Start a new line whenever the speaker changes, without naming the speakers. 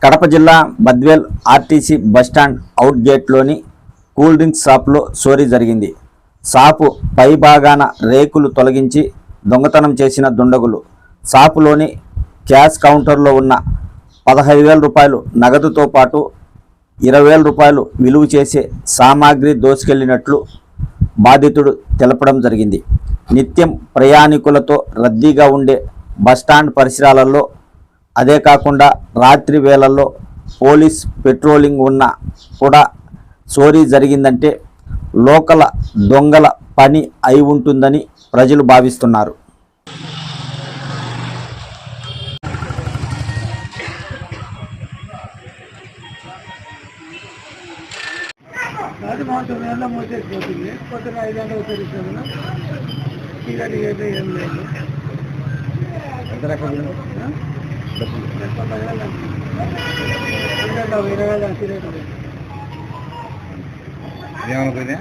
కడప జిల్లా Badvel RTC bus stand out గేట్లోని cool drinks షాపులో చోరీ జరిగింది. షాపు పై భాగాన రేకులు తొలగించి దొంగతనం చేసిన దుండగులు షాపులోని క్యాష్ కౌంటర్లో ఉన్న 15,000 రూపాయలు నగదుతో పాటు 20,000 రూపాయలు విలువ చేసే సామాగ్రి దోచుకెళ్లినట్లు బాధితుడు తెలపడం జరిగింది. నిత్యం ప్రయాణికులతో రద్దీగా ఉండే బస్టాండ్ పరిసరాలలో, అదే కాకుండా రాత్రి వేళల్లో పోలీస్ పెట్రోలింగ్ ఉన్నా కూడా చోరీ జరిగిందంటే లోకల దొంగల పని అయి ఉంటుందని ప్రజలు భావిస్తున్నారు.
అది మాత్రం ఎలా మోసేసిపోతుంది. కొత్తగా 5 గంటలు తెలుస్తుంది. టికెట్ ఏం లేదు. ఎంత రకాలు 20,000 టికెట్ ఏమనుకుంది.